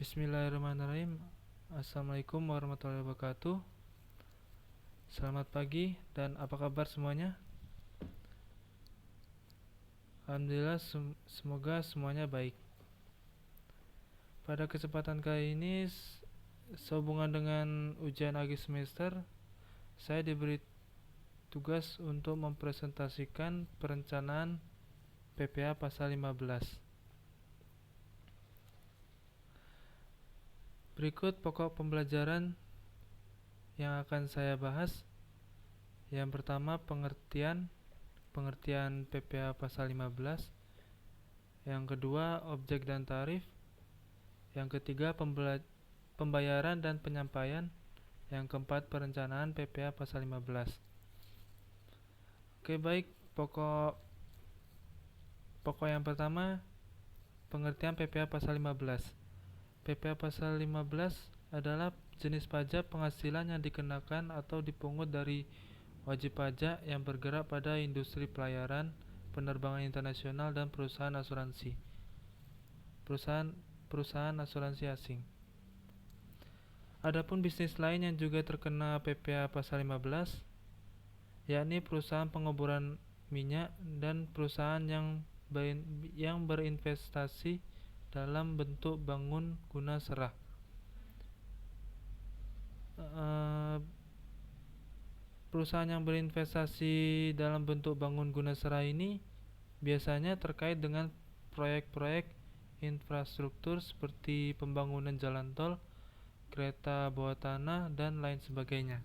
Bismillahirrahmanirrahim. Assalamualaikum warahmatullahi wabarakatuh. Selamat pagi dan apa kabar semuanya? Alhamdulillah, semoga semuanya baik. Pada kesempatan kali ini, sehubungan dengan ujian akhir semester, saya diberi tugas untuk mempresentasikan perencanaan PPA pasal 15. Berikut pokok pembelajaran yang akan saya bahas. Yang pertama, pengertian PPA pasal 15. Yang kedua, objek dan tarif. Yang ketiga, pembayaran dan penyampaian. Yang keempat, perencanaan PPA pasal 15. Oke, baik. Pokok yang pertama, pengertian PPA pasal 15. PPA pasal 15 adalah jenis pajak penghasilan yang dikenakan atau dipungut dari wajib pajak yang bergerak pada industri pelayaran, penerbangan internasional, dan perusahaan asuransi. Perusahaan asuransi asing. Adapun bisnis lain yang juga terkena PPA pasal 15, yakni perusahaan pengoboran minyak dan perusahaan yang berinvestasi dalam bentuk bangun guna serah. Perusahaan yang berinvestasi dalam bentuk bangun guna serah ini biasanya terkait dengan proyek-proyek infrastruktur seperti pembangunan jalan tol, kereta bawah tanah, dan lain sebagainya.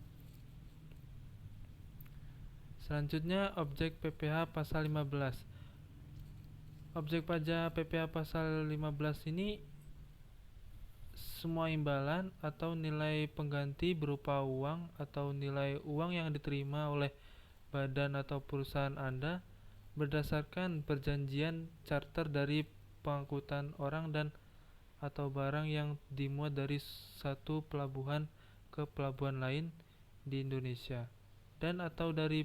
Selanjutnya, objek PPh pasal 15. Objek pajak PPh pasal 15 ini semua imbalan atau nilai pengganti berupa uang atau nilai uang yang diterima oleh badan atau perusahaan Anda berdasarkan perjanjian charter dari pengangkutan orang dan atau barang yang dimuat dari satu pelabuhan ke pelabuhan lain di Indonesia dan atau dari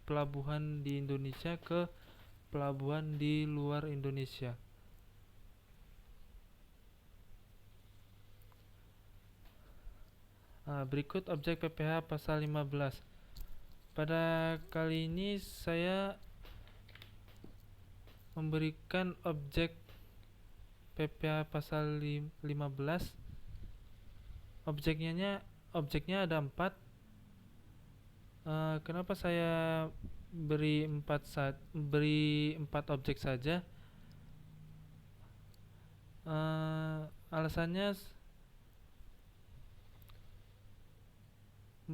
pelabuhan di Indonesia ke pelabuhan di luar Indonesia. Berikut objek PPh pasal 15. Pada kali ini saya memberikan objek PPh pasal 15. Objeknya ada 4. Kenapa saya beri 4 objek saja? Alasannya 4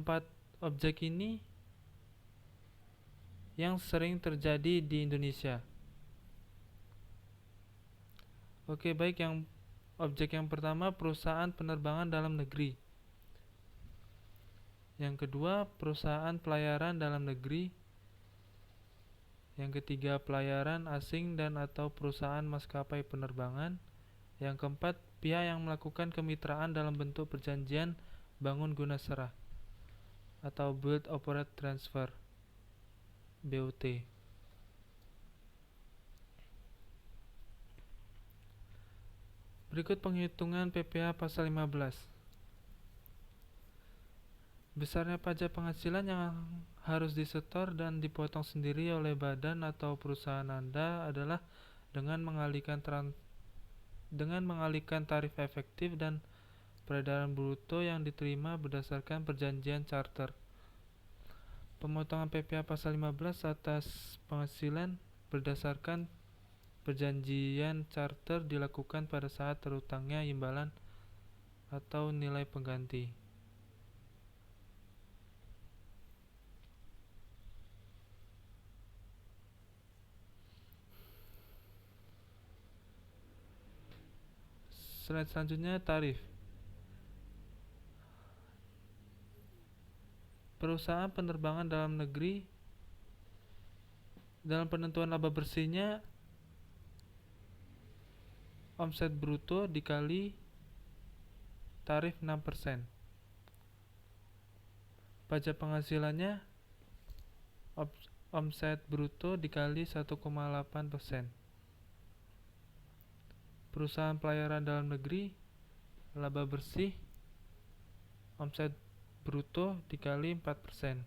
objek ini yang sering terjadi di Indonesia. Oke, baik. Objek yang pertama, perusahaan penerbangan dalam negeri. Yang kedua, perusahaan pelayaran dalam negeri. Yang ketiga, pelayaran asing dan atau perusahaan maskapai penerbangan. Yang keempat, pihak yang melakukan kemitraan dalam bentuk perjanjian bangun guna serah atau Build Operate Transfer BOT. Berikut penghitungan PPh pasal 15. Besarnya pajak penghasilan yang harus disetor dan dipotong sendiri oleh badan atau perusahaan Anda adalah dengan mengalihkan tarif efektif dan peredaran bruto yang diterima berdasarkan perjanjian charter. Pemotongan PPh pasal 15 atas penghasilan berdasarkan perjanjian charter dilakukan pada saat terutangnya imbalan atau nilai pengganti. Slide selanjutnya, tarif. Perusahaan penerbangan dalam negeri dalam penentuan laba bersihnya omset bruto dikali tarif 6%. Pajak penghasilannya omset bruto dikali 1,8%. perusahaan pelayaran dalam negeri, laba bersih omset bruto dikali 4%.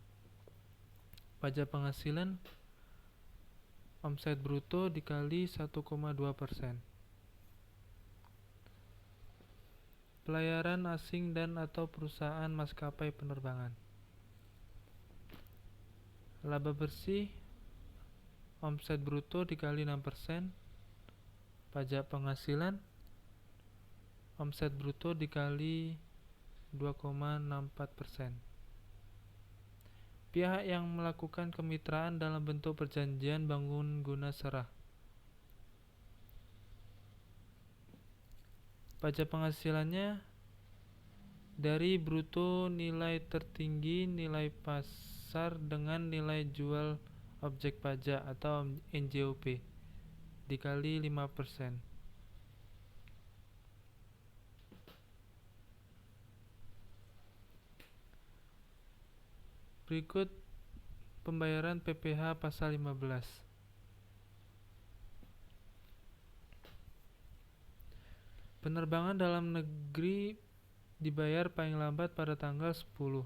Pajak penghasilan omset bruto dikali 1,2%. Pelayaran asing dan atau perusahaan maskapai penerbangan, laba bersih omset bruto dikali 6%. Pajak penghasilan omset bruto dikali 2,64%. Pihak yang melakukan kemitraan dalam bentuk perjanjian bangun guna serah. Pajak penghasilannya dari bruto nilai tertinggi nilai pasar dengan nilai jual objek pajak atau NJOP dikali 5%. Berikut pembayaran PPh pasal 15. Penerbangan dalam negeri dibayar paling lambat pada tanggal 10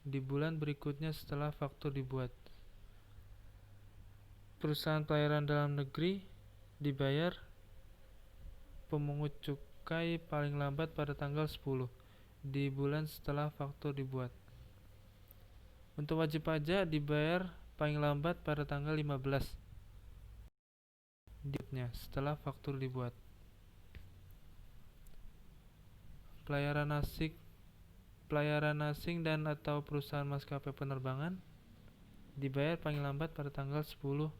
di bulan berikutnya setelah faktur dibuat. Perusahaan pelayaran dalam negeri dibayar pemungut cukai paling lambat pada tanggal 10 di bulan setelah faktur dibuat. Untuk wajib pajak dibayar paling lambat pada tanggal 15 setelah faktur dibuat. Pelayaran asing dan atau perusahaan maskapai penerbangan dibayar paling lambat pada tanggal 10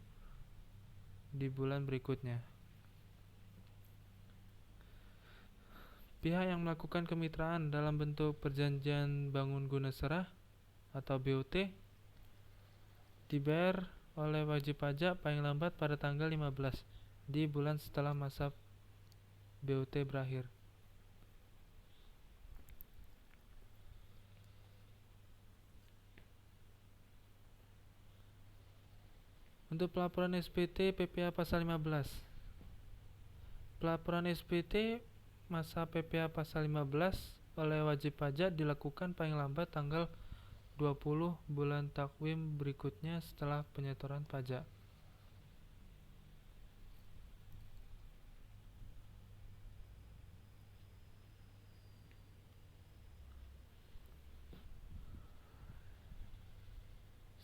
di bulan berikutnya. Pihak yang melakukan kemitraan dalam bentuk perjanjian bangun guna serah atau BOT dibayar oleh wajib pajak paling lambat pada tanggal 15 di bulan setelah masa BOT berakhir. Untuk pelaporan SPT PPh pasal 15. Pelaporan SPT masa PPh pasal 15 oleh wajib pajak dilakukan paling lambat tanggal 20 bulan takwim berikutnya setelah penyetoran pajak.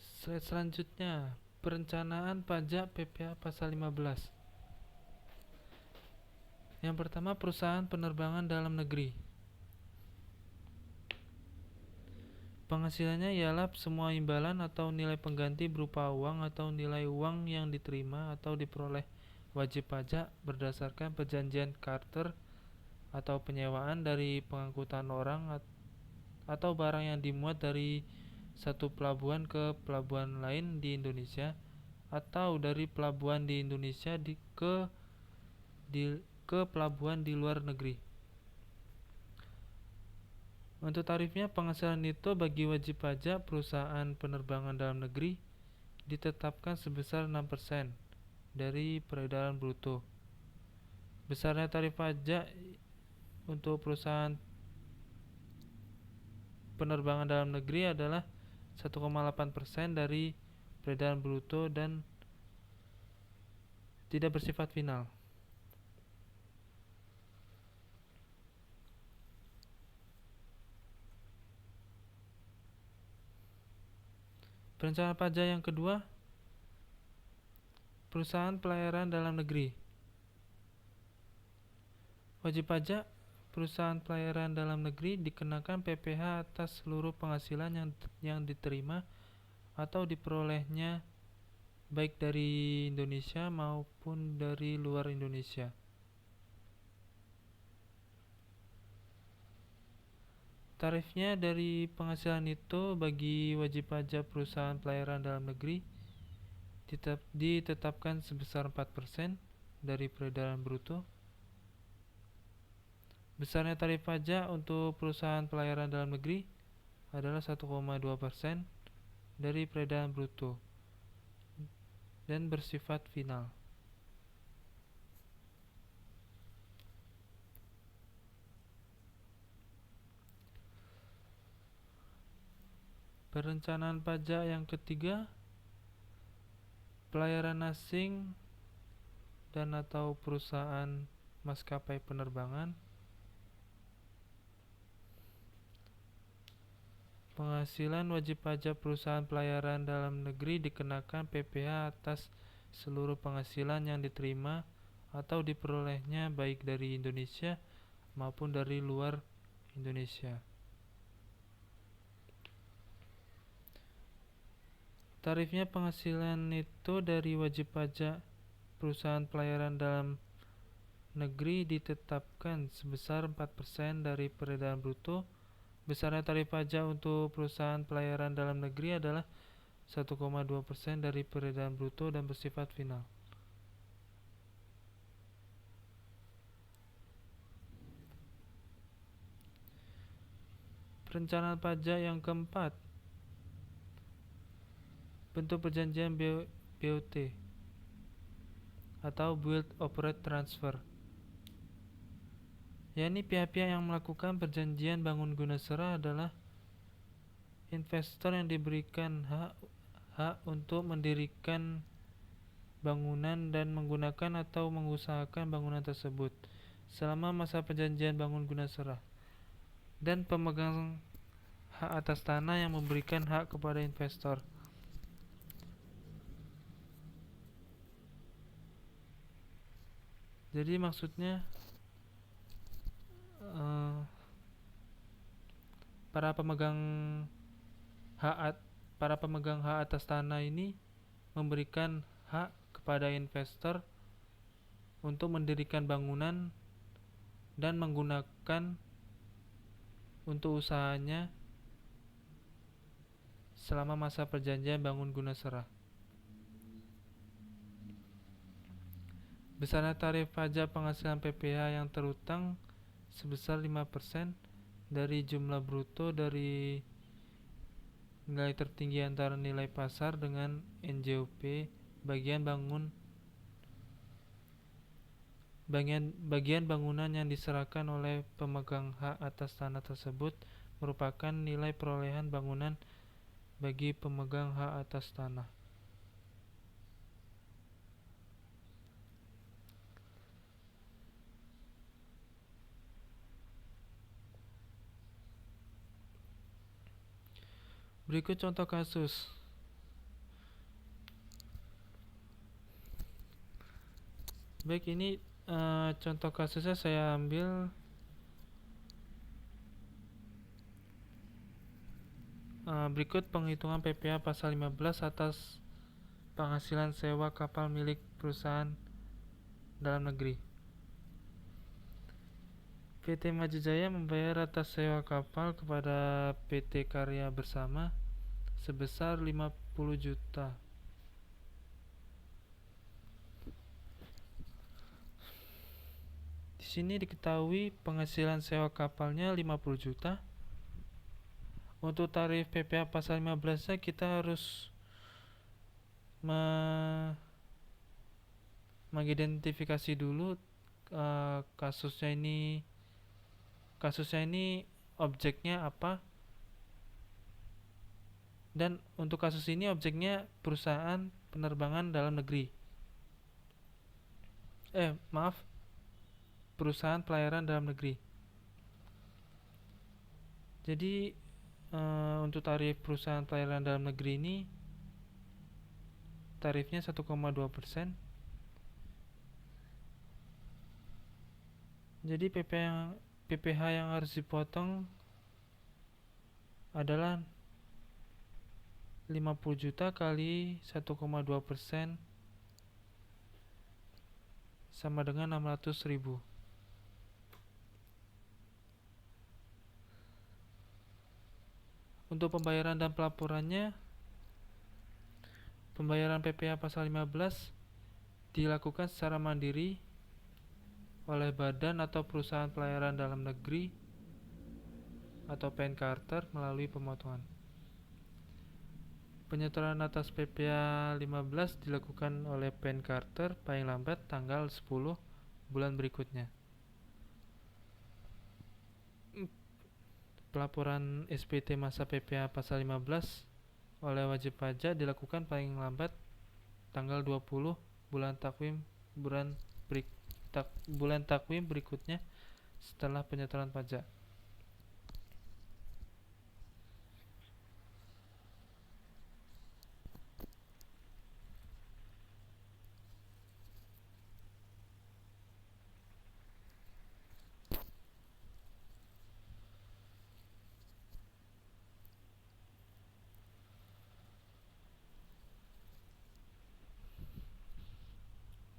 Slide selanjutnya, perencanaan pajak PPh pasal 15. Yang pertama, perusahaan penerbangan dalam negeri. Penghasilannya ialah semua imbalan atau nilai pengganti berupa uang atau nilai uang yang diterima atau diperoleh wajib pajak berdasarkan perjanjian charter atau penyewaan dari pengangkutan orang atau barang yang dimuat dari satu pelabuhan ke pelabuhan lain di Indonesia atau dari pelabuhan di Indonesia ke pelabuhan di luar negeri. Untuk tarifnya, penghasilan neto bagi wajib pajak perusahaan penerbangan dalam negeri ditetapkan sebesar 6% dari peredaran bruto. Besarnya tarif pajak untuk perusahaan penerbangan dalam negeri adalah 1,8% dari peredaran bruto dan tidak bersifat final. Perencanaan pajak yang kedua, perusahaan pelayaran dalam negeri. Wajib pajak perusahaan pelayaran dalam negeri dikenakan PPh atas seluruh penghasilan yang diterima atau diperolehnya baik dari Indonesia maupun dari luar Indonesia. Tarifnya dari penghasilan neto bagi wajib pajak perusahaan pelayaran dalam negeri ditetapkan sebesar 4% dari peredaran bruto. Besarnya tarif pajak untuk perusahaan pelayaran dalam negeri adalah 1,2% dari peredaran bruto dan bersifat final. Perencanaan pajak yang ketiga, pelayaran asing dan atau perusahaan maskapai penerbangan. Penghasilan wajib pajak perusahaan pelayaran dalam negeri dikenakan PPh atas seluruh penghasilan yang diterima atau diperolehnya baik dari Indonesia maupun dari luar Indonesia. Tarifnya penghasilan neto dari wajib pajak perusahaan pelayaran dalam negeri ditetapkan sebesar 4% dari peredaran bruto. Besarnya tarif pajak untuk perusahaan pelayaran dalam negeri adalah 1,2% dari peredaran bruto dan bersifat final. Perencanaan pajak yang keempat, bentuk perjanjian BOT atau Build Operate Transfer, yakni pihak-pihak yang melakukan perjanjian bangun guna serah adalah investor yang diberikan hak untuk mendirikan bangunan dan menggunakan atau mengusahakan bangunan tersebut selama masa perjanjian bangun guna serah, dan pemegang hak atas tanah yang memberikan hak kepada investor. Jadi maksudnya para pemegang hak atas tanah ini memberikan hak kepada investor untuk mendirikan bangunan dan menggunakan untuk usahanya selama masa perjanjian bangun guna serah. Besarnya tarif pajak penghasilan PPh yang terutang sebesar 5% dari jumlah bruto dari nilai tertinggi antara nilai pasar dengan NJOP bagian bangunan yang diserahkan oleh pemegang hak atas tanah tersebut merupakan nilai perolehan bangunan bagi pemegang hak atas tanah. Berikut contoh kasus. Baik, ini contoh kasusnya saya ambil berikut penghitungan PPh pasal 15 atas penghasilan sewa kapal milik perusahaan dalam negeri. PT Majajaya membayar atas sewa kapal kepada PT Karya Bersama sebesar 50 juta. Di sini diketahui penghasilan sewa kapalnya 50 juta. Untuk tarif PPh pasal 15-nya kita harus mengidentifikasi dulu kasusnya ini objeknya apa, dan untuk kasus ini objeknya perusahaan penerbangan dalam negeri. Perusahaan pelayaran dalam negeri. Jadi untuk tarif perusahaan pelayaran dalam negeri ini tarifnya 1,2%. Jadi PPh yang harus dipotong adalah 50 juta kali 1,2% sama dengan 600.000. Untuk pembayaran dan pelaporannya, pembayaran PPh pasal 15 dilakukan secara mandiri oleh badan atau perusahaan pelayaran dalam negeri atau PN Carter melalui pemotongan. Penyetoran atas PPh 15 dilakukan oleh PN Carter paling lambat tanggal 10 bulan berikutnya. Pelaporan SPT masa PPh pasal 15 oleh wajib pajak dilakukan paling lambat tanggal 20 bulan takwim bulan berik, bulan takwim berikutnya setelah penyetoran pajak.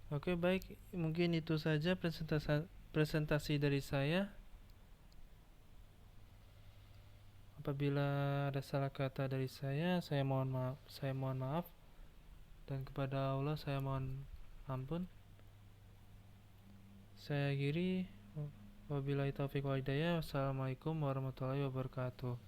Oke, baik, mungkin itu saja presentasi dari saya. Apabila ada salah kata dari saya mohon maaf, dan kepada Allah saya mohon ampun. Saya akhiri, wabillahi taufiq wal hidayah. Wassalamualaikum warahmatullahi wabarakatuh.